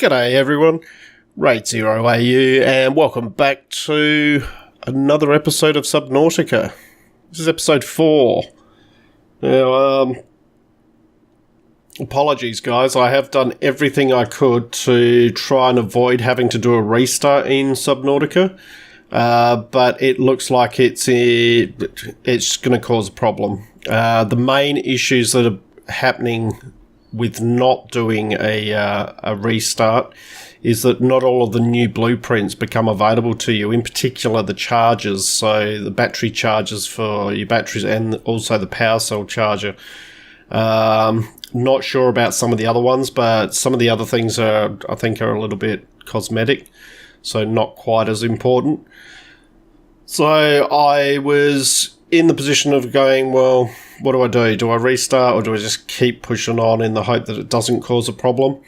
G'day everyone, Raid Zero AU, and welcome back to another episode of Subnautica. This is episode 4. Now, apologies guys, I have done everything I could to try and avoid having to do a restart in Subnautica, but it looks like it's going to cause a problem. The main issues that are happening with not doing a restart is that not all of the new blueprints become available to you, in particular the chargers, so the battery chargers for your batteries and also the power cell charger. Not sure about some of the other ones, but some of the other things I think are a little bit cosmetic, so not quite as important. So I was in the position of going, well, what do I do? Do I restart or do I just keep pushing on in the hope that it doesn't cause a problem?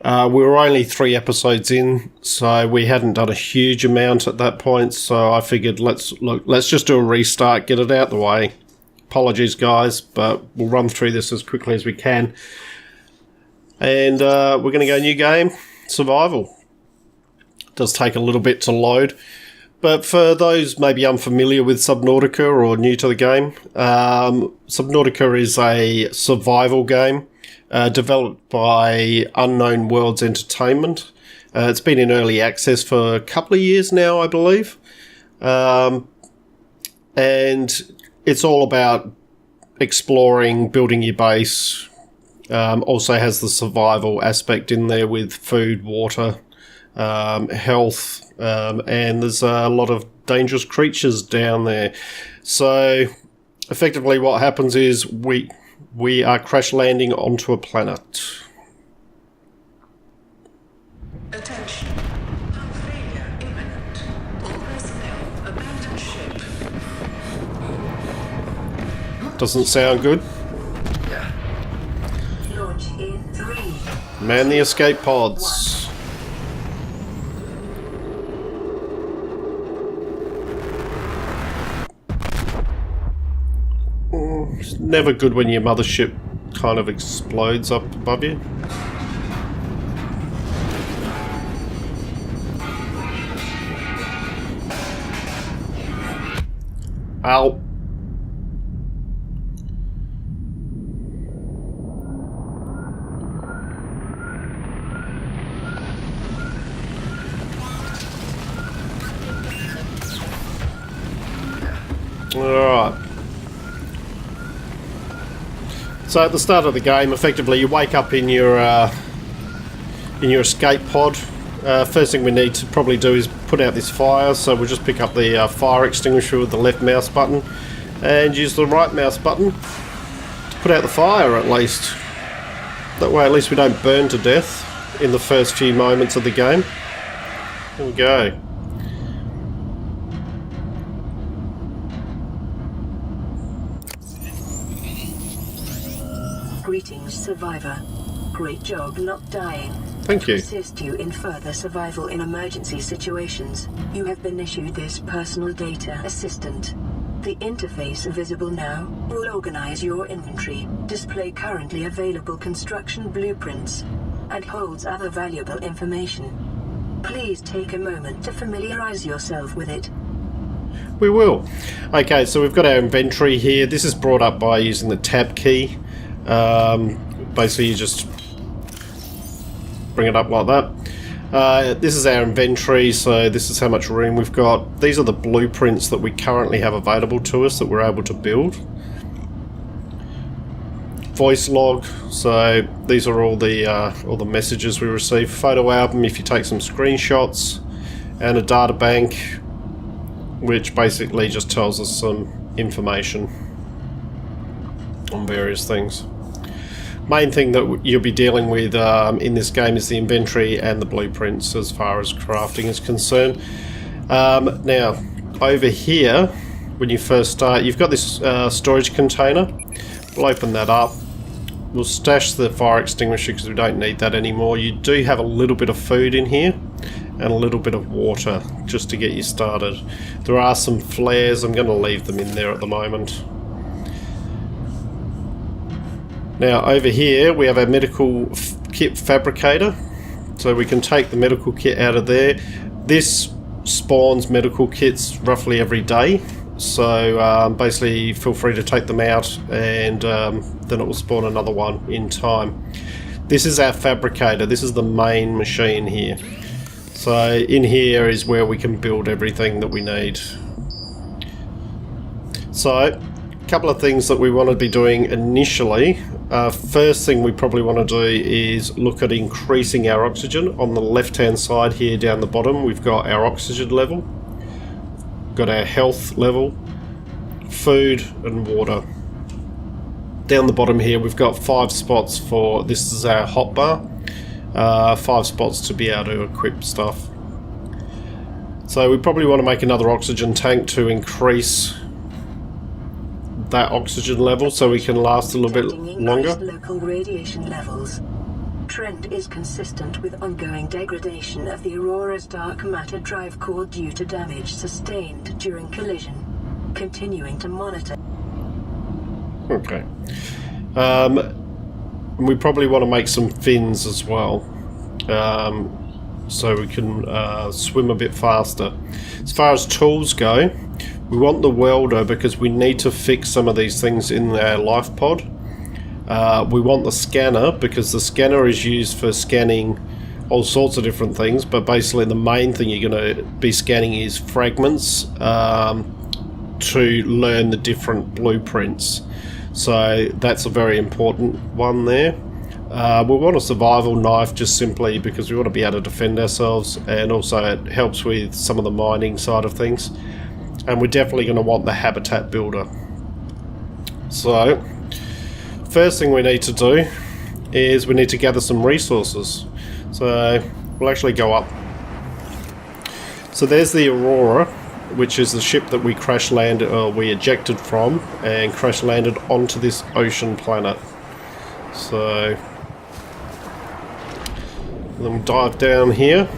We were only 3 episodes in, so we hadn't done a huge amount at that point, so I figured let's just do a restart, get it out the way. Apologies guys, but we'll run through this as quickly as we can. And we're going to go new game, survival. It does take a little bit to load. But for those maybe unfamiliar with Subnautica or new to the game, Subnautica is a survival game developed by Unknown Worlds Entertainment. It's been in early access for a couple of years now, I believe. And it's all about exploring, building your base. Also has the survival aspect in there with food, water, health, and there's a lot of dangerous creatures down there. So effectively what happens is we are crash landing onto a planet. Attention. Pump failure imminent. All personnel abandon ship. Doesn't sound good. Launch in 3. Man the escape pods. It's never good when your mothership kind of explodes up above you. Ow. Alright. So at the start of the game, effectively you wake up in your escape pod. First thing we need to probably do is put out this fire, so we'll just pick up the fire extinguisher with the left mouse button and use the right mouse button to put out the fire at least. That way at least we don't burn to death in the first few moments of the game. Here we go. Greetings, survivor. Great job not dying. Thank you. To assist you in further survival in emergency situations, you have been issued this personal data assistant. The interface visible now will organize your inventory, display currently available construction blueprints, and holds other valuable information. Please take a moment to familiarize yourself with it. We will. Okay, so we've got our inventory here. This is brought up by using the tab key. Basically you just bring it up like that. This is our inventory, so this is how much room we've got. These are the blueprints that we currently have available to us that we're able to build. Voice log, so these are all the messages we receive. Photo album if you take some screenshots, and a data bank which basically just tells us some information on various things. Main thing that you'll be dealing with in this game is the inventory and the blueprints as far as crafting is concerned. Now, over here, when you first start, you've got this storage container. We'll open that up. We'll stash the fire extinguisher because we don't need that anymore. You do have a little bit of food in here and a little bit of water just to get you started. There are some flares. I'm going to leave them in there at the moment. Now over here we have our medical kit fabricator. So we can take the medical kit out of there. This spawns medical kits roughly every day. So basically feel free to take them out, and then it will spawn another one in time. This is our fabricator. This is the main machine here. So in here is where we can build everything that we need. So a couple of things that we want to be doing initially. First thing we probably want to do is look at increasing our oxygen. On the left hand side here down the bottom we've got our oxygen level, got our health level, food and water. Down the bottom here we've got 5 spots for, this is our hotbar, 5 spots to be able to equip stuff. So we probably want to make another oxygen tank to increase that oxygen level so we can last a little bit longer. Local radiation levels. Trend is consistent with ongoing degradation of the Aurora's dark matter drive core due to damage sustained during collision. Continuing to monitor. Okay. We probably want to make some fins as well, so we can swim a bit faster. As far as tools go, we want the welder because we need to fix some of these things in our life pod. We want the scanner because the scanner is used for scanning all sorts of different things, but basically the main thing you're going to be scanning is fragments to learn the different blueprints. So that's a very important one there. We want a survival knife just simply because we want to be able to defend ourselves, and also it helps with some of the mining side of things. And we're definitely going to want the habitat builder. So first thing we need to do is we need to gather some resources. So we'll actually go up. So there's the Aurora, which is the ship that we crash landed, or we ejected from and crash landed onto this ocean planet. So then we dive down here.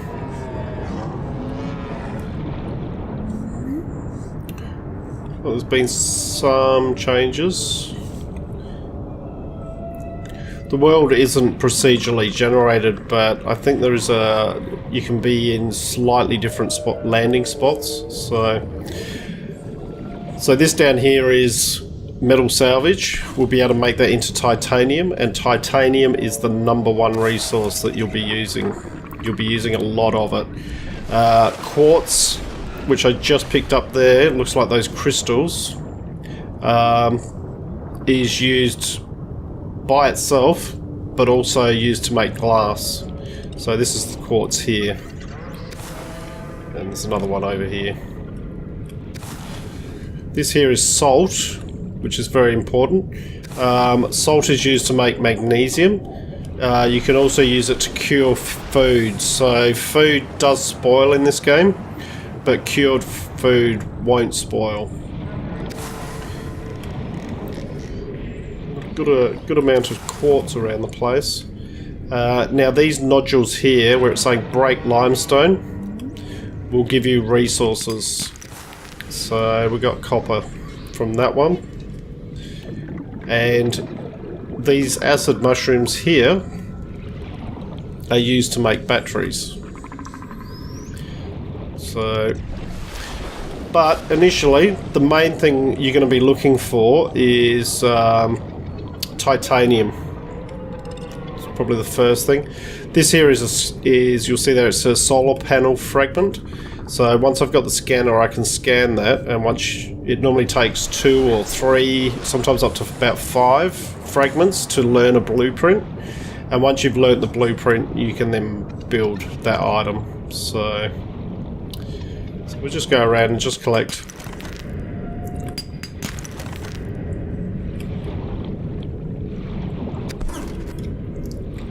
Well, there's been some changes. The world isn't procedurally generated, but I think there is you can be in slightly different landing spots. So this down here is metal salvage. We'll be able to make that into titanium, and titanium is the #1 resource that you'll be using. You'll be using a lot of it. Quartz, which I just picked up there, looks like those crystals, is used by itself, but also used to make glass. So this is the quartz here, and there's another one over here. This here is salt, which is very important. Salt is used to make magnesium. You can also use it to cure food. So food does spoil in this game, but cured food won't spoil. Got a good amount of quartz around the place. Now these nodules here, where it's saying break limestone, will give you resources. So we got copper from that one. And these acid mushrooms here are used to make batteries. So, but initially, the main thing you're going to be looking for is titanium. It's probably the first thing. This here is you'll see there it's a solar panel fragment. So once I've got the scanner, I can scan that, and it normally takes 2 or 3, sometimes up to about 5 fragments to learn a blueprint. And once you've learned the blueprint, you can then build that item. So we'll just go around and just collect.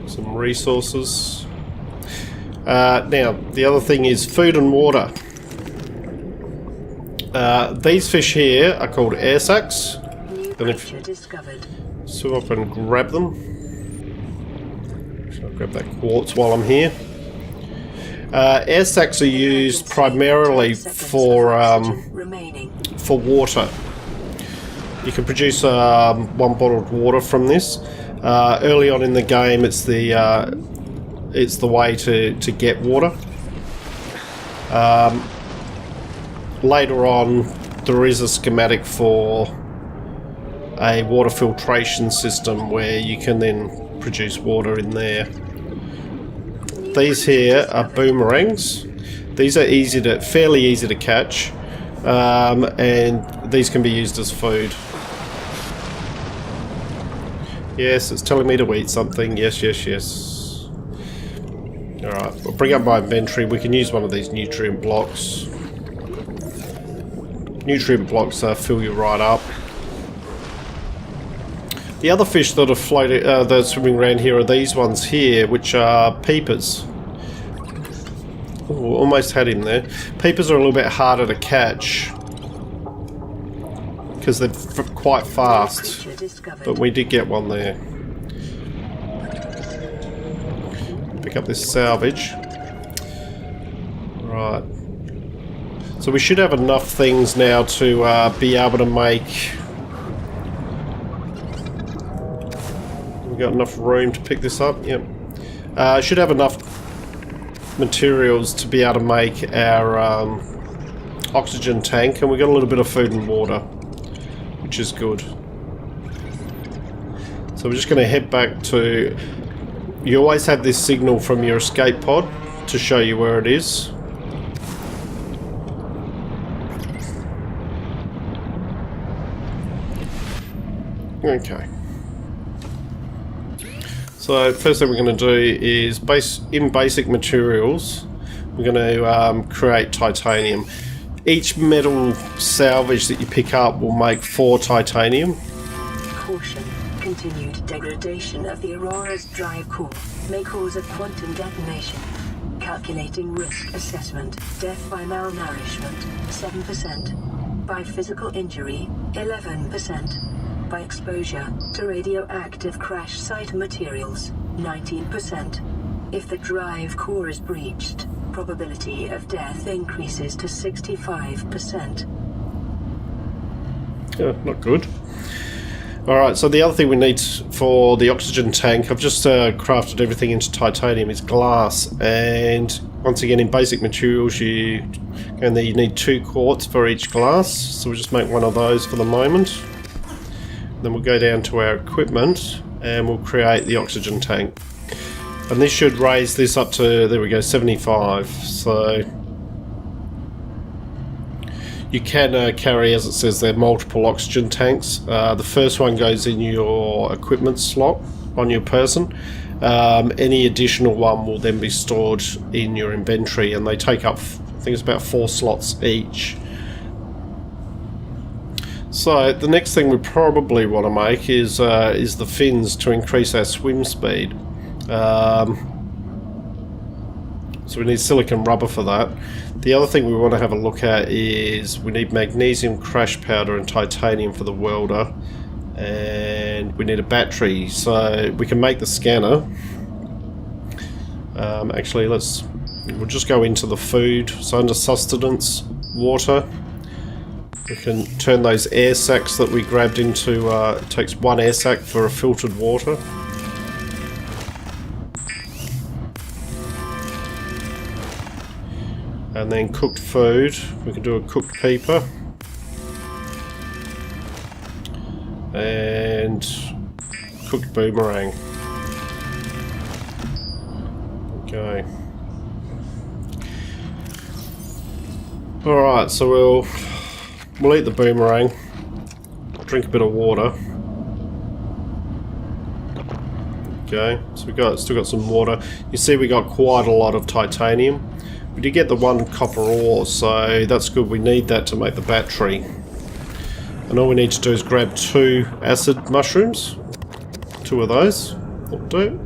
Some resources. Now, the other thing is food and water. These fish here are called air sacs. And if swim up and grab them. I'll grab that quartz while I'm here. Air sacs are used primarily for water. You can produce 1 bottle of water from this. Early on in the game, it's the it's the way to get water. Later on, there is a schematic for a water filtration system where you can then produce water in there. These here are boomerangs. These are fairly easy to catch, and these can be used as food. Yes, it's telling me to eat something. Yes, yes, yes. Alright, we'll bring up my inventory. We can use one of these nutrient blocks. Nutrient blocks fill you right up. The other fish that are floating, that are swimming around here are these ones here, which are peepers. Ooh, almost had him there. Peepers are a little bit harder to catch because they're quite fast, but we did get one there. Pick up this salvage. Right. So we should have enough things now to be able to make... We've got enough room to pick this up, yep. Should have enough materials to be able to make our oxygen tank, and we've got a little bit of food and water, which is good. So we're just going to head back to... You always have this signal from your escape pod to show you where it is. Okay. So first thing we're going to do is in basic materials, we're going to create titanium. Each metal salvage that you pick up will make 4 titanium. Caution. Continued degradation of the Aurora's drive core may cause a quantum detonation. Calculating risk assessment. Death by malnourishment, 7%. By physical injury, 11%. By exposure to radioactive crash site materials, 19%. If the drive core is breached, probability of death increases to 65%. Yeah, not good. Alright, so the other thing we need for the oxygen tank, I've just crafted everything into titanium, is glass. And once again, in basic materials, you need 2 quartz for each glass. So we'll just make one of those for the moment. Then we'll go down to our equipment and we'll create the oxygen tank. And this should raise this up to, there we go, 75. So you can carry, as it says there, multiple oxygen tanks. The first one goes in your equipment slot on your person. Any additional one will then be stored in your inventory, and they take up, I think it's about 4 slots each. So the next thing we probably want to make is the fins to increase our swim speed. So we need silicon rubber for that. The other thing we want to have a look at is we need magnesium crash powder and titanium for the welder, and we need a battery. So we can make the scanner. Actually, we'll just go into the food. So under sustenance, water. We can turn those air sacs that we grabbed into, it takes 1 air sac for a filtered water. And then cooked food, we can do a cooked peeper. And cooked boomerang. Okay. Alright, so we'll eat the boomerang, drink a bit of water. Okay, so still got some water. You see we got quite a lot of titanium. We did get the 1 copper ore, so that's good. We need that to make the battery. And all we need to do is grab 2 acid mushrooms. 2 of those will do.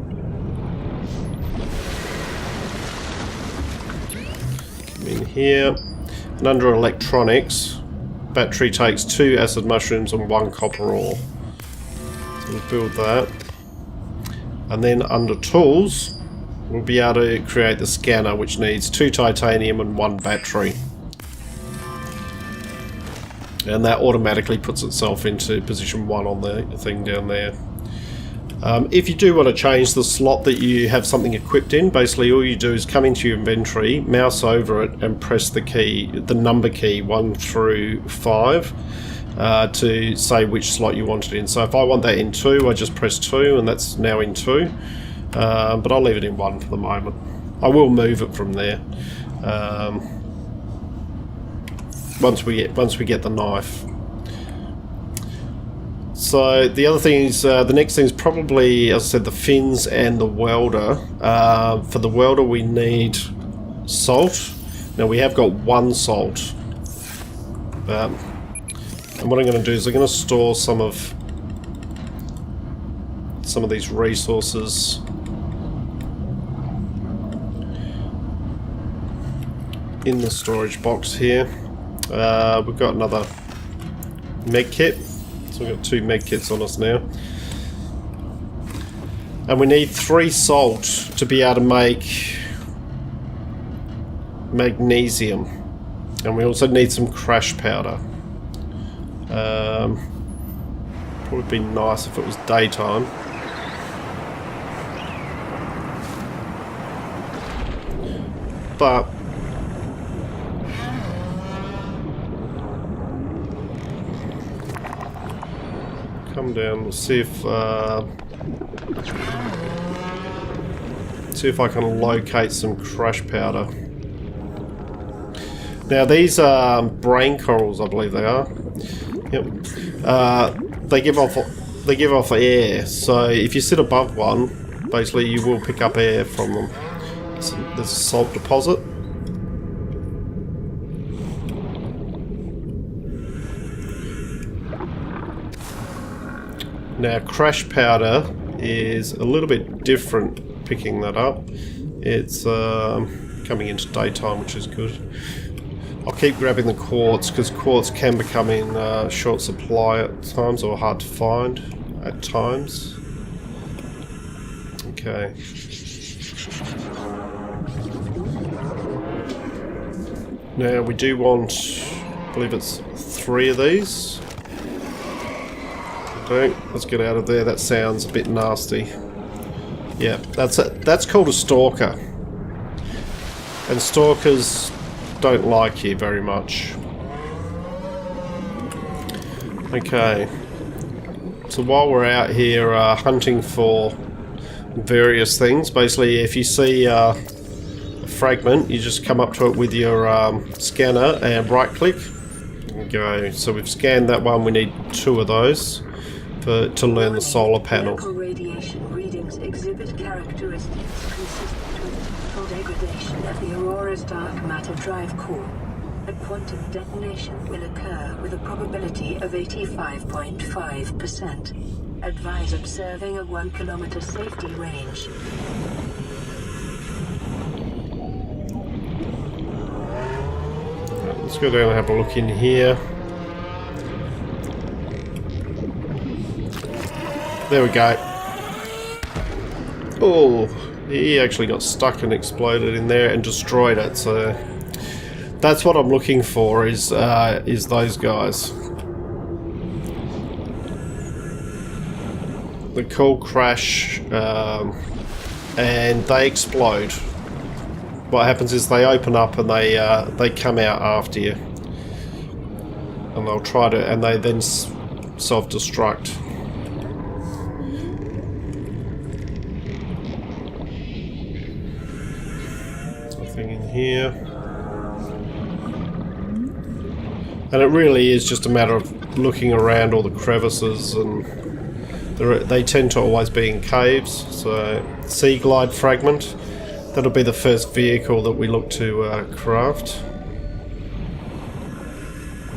Come in here. And under electronics, battery takes 2 acid mushrooms and 1 copper ore. So we'll build that. And then under tools, we'll be able to create the scanner, which needs 2 titanium and 1 battery. And that automatically puts itself into position 1 on the thing down there. If you do want to change the slot that you have something equipped in, basically all you do is come into your inventory, mouse over it, and press the key, the number key 1 through 5, to say which slot you want it in. So if I want that in 2, I just press 2, and that's now in 2. But I'll leave it in 1 for the moment. I will move it from there once we get the knife. So the other thing is, the next thing is probably, as I said, the fins and the welder. For the welder we need salt. Now we have got 1 salt. And what I'm going to do is I'm going to store some of these resources in the storage box here. We've got another med kit. So we've got 2 med kits on us now. And we need 3 salt to be able to make magnesium. And we also need some crash powder. Would be nice if it was daytime. But come down, we'll see if I can locate some crash powder. Now these are brain corals, I believe they are. Yep. They give off air, so if you sit above one, basically you will pick up air from them. So there's a salt deposit. Now crash powder is a little bit different picking that up. It's coming into daytime, which is good. I'll keep grabbing the quartz because quartz can become in short supply at times, or hard to find at times. Okay. Now we do want, I believe it's 3 of these. Okay, let's get out of there. That sounds a bit nasty. Yeah, that's it. That's called a stalker. And stalkers don't like you very much. Okay. So while we're out here hunting for various things, basically if you see a fragment, you just come up to it with your scanner and right click. There we go. So we've scanned that one. We need 2 of those to learn the solar panel. Radiation readings exhibit characteristics consistent with total degradation of the Aurora's dark matter drive core. A quantum detonation will occur with a probability of 85.5%. Advise observing a 1 kilometer safety range. Let's go down and have a look in here. There we go. Oh, he actually got stuck and exploded in there and destroyed it. So that's what I'm looking for, is those guys. The cool crash, and they explode. What happens is they open up and they come out after you, and they'll try to, and they then self-destruct. Nothing in here, and it really is just a matter of looking around all the crevices, and they tend to always be in caves. So sea glide fragment. That'll be the first vehicle that we look to craft.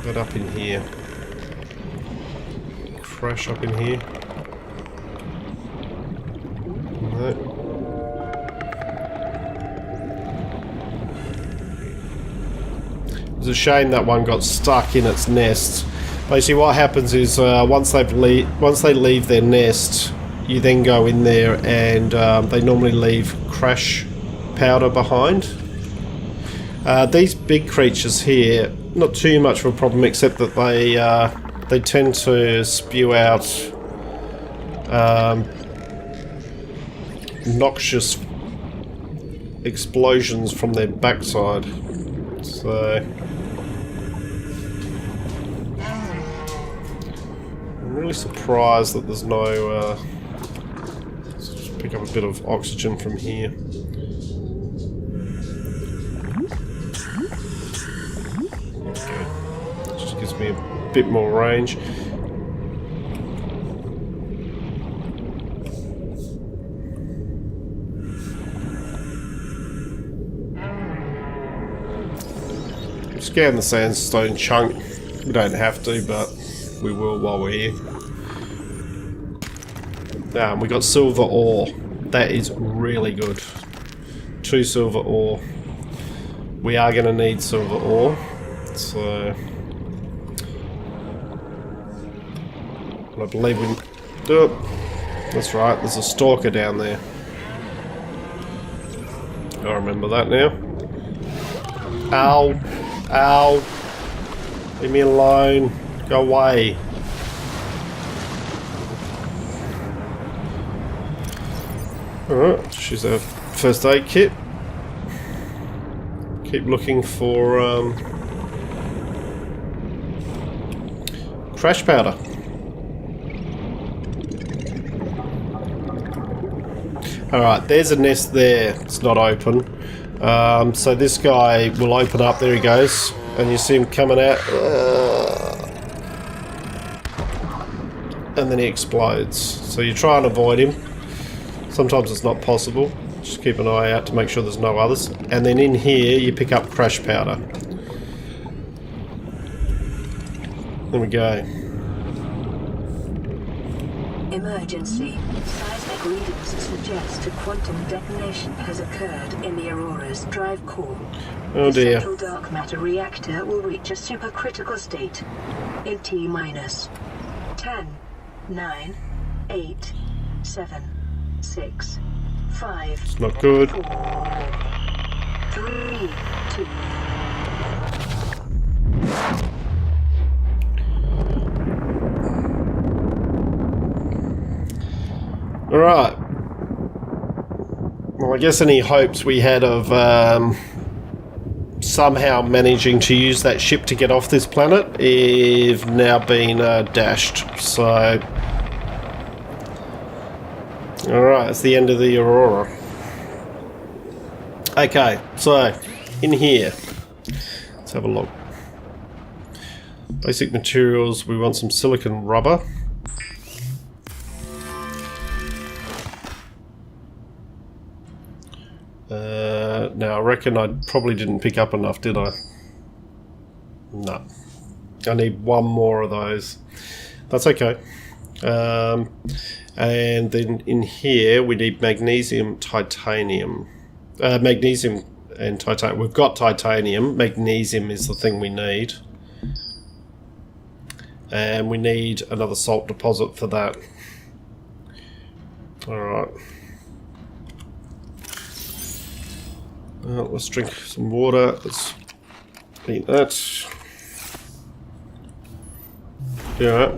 But up in here. Crash up in here. No. It's a shame that one got stuck in its nest. Basically what happens is once they leave their nest, you then go in there and they normally leave crash powder behind. These big creatures here, not too much of a problem, except that they tend to spew out noxious explosions from their backside. So I'm really surprised that there's no let's just pick up a bit of oxygen from here. Okay. Just gives me a bit more range. Scan the sandstone chunk. We don't have to, but we will while we're here. Now, we got silver ore. That is really good. 2 silver ore. We are going to need silver ore. So I believe we do it. That's right, there's a stalker down there. I remember that now. Ow. Ow. Leave me alone. Go away. Alright, she's our first aid kit. Keep looking for crash powder. Alright, there's a nest there. It's not open. So this guy will open up. There he goes. And you see him coming out. And then he explodes. So you try and avoid him. Sometimes it's not possible. Just keep an eye out to make sure there's no others. And then in here you pick up crash powder. There we go. Emergency. Seismic readings suggest a quantum detonation has occurred in the Aurora's drive core. Oh dear. The central dark matter reactor will reach a supercritical state in T-minus 10, 9, 8, 7, 6, 5. It's not good. 4, 3, 2. Alright. Well, I guess any hopes we had of somehow managing to use that ship to get off this planet have now been dashed. So, alright, it's the end of the Aurora. Okay, so in here, let's have a look. Basic materials, we want some silicon rubber. Now, I reckon I probably didn't pick up enough, did I? No. I need one more of those. That's okay. And then in here, we need magnesium, titanium. Magnesium and titanium. We've got titanium. Magnesium is the thing we need. And we need another salt deposit for that. Alright. Let's drink some water. Let's eat that. Yeah.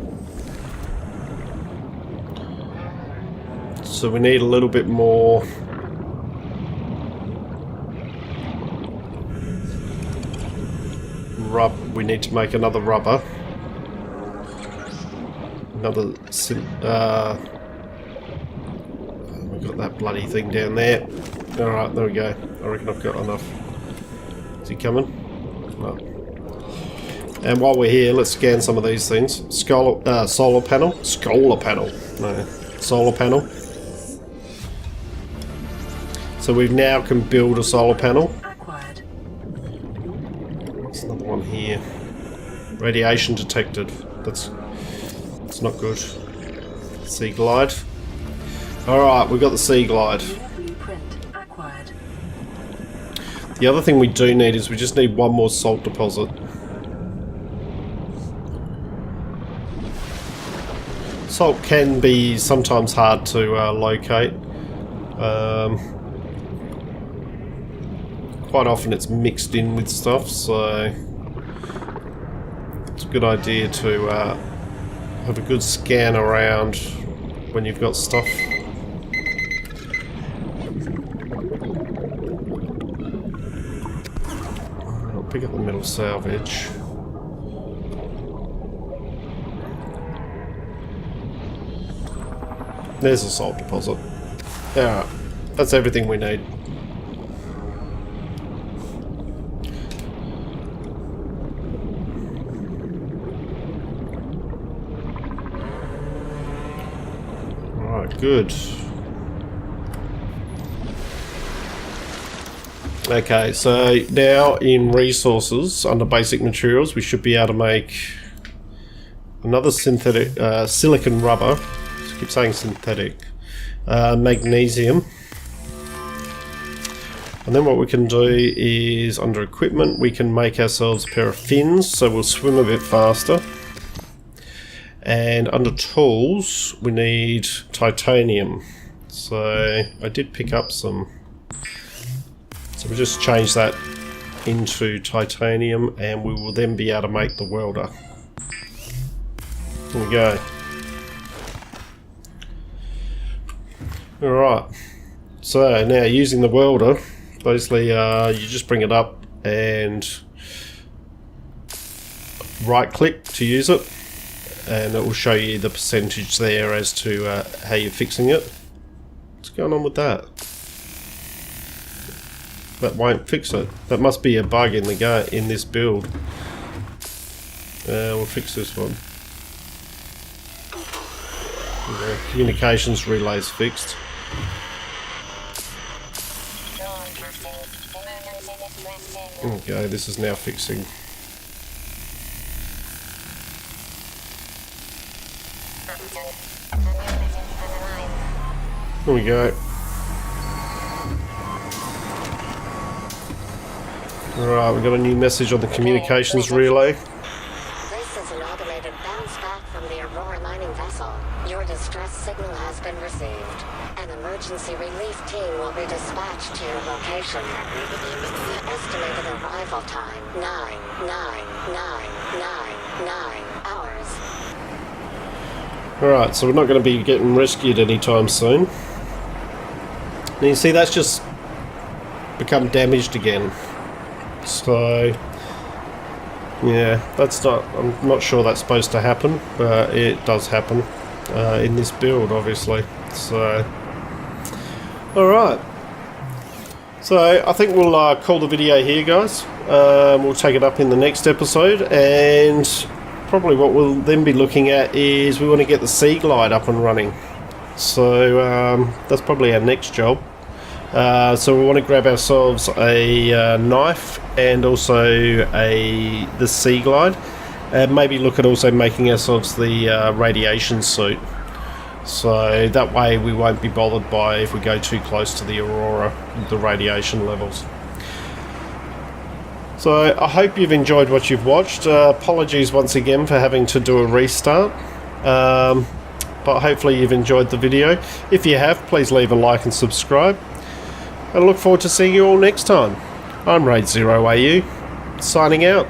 So we need a little bit more. We need to make another rubber. Another. We've got that bloody thing down there. Alright, there we go. I reckon I've got enough. Is he coming? No. And while we're here, let's scan some of these things. Solar panel? Scholar panel. No. Solar panel. So we now can build a solar panel. Acquired. There's another one here. Radiation detected. That's not good. Sea glide. Alright, we've got the sea glide. The other thing we do need is we just need one more salt deposit. Salt can be sometimes hard to locate. Quite often it's mixed in with stuff, so it's a good idea to have a good scan around when you've got stuff. pick up the metal salvage. There's a salt deposit. Alright, that's everything we need. Alright, good. Okay, so now in resources, under basic materials, we should be able to make another synthetic silicon rubber. I keep saying synthetic. Magnesium. And then what we can do is, under equipment, we can make ourselves a pair of fins, so we'll swim a bit faster. And under tools, we need titanium. So I did pick up some. So we'll just change that into titanium, and we will then be able to make the welder. There we go. Alright, so now using the welder, basically you just bring it up and right click to use it, and it will show you the percentage there as to how you're fixing it. What's going on with that? That won't fix it. That must be a bug in the in this build. We'll fix this one. The communications relay's fixed. Okay, this is now fixing. There we go. Alright, we've got a new message on the communications relay. This is an automated bounce back from the Aurora mining vessel. Your distress signal has been received. An emergency relief team will be dispatched to your location. Estimated arrival time, 9 hours. Alright, so we're not going to be getting rescued anytime soon. Now you see that's just become damaged again. So, yeah, that's not, I'm not sure that's supposed to happen, but it does happen in this build, obviously. So, alright. So, I think we'll call the video here, guys. We'll take it up in the next episode, and probably what we'll then be looking at is we want to get the Sea Glide up and running. So, that's probably our next job. So we want to grab ourselves a knife and also the Sea Glide, and maybe look at also making ourselves the radiation suit. So that way we won't be bothered by if we go too close to the Aurora, the radiation levels. So I hope you've enjoyed what you've watched. Apologies once again for having to do a restart. But hopefully you've enjoyed the video. If you have, please leave a like and subscribe. I look forward to seeing you all next time. I'm Raid 0AU, signing out.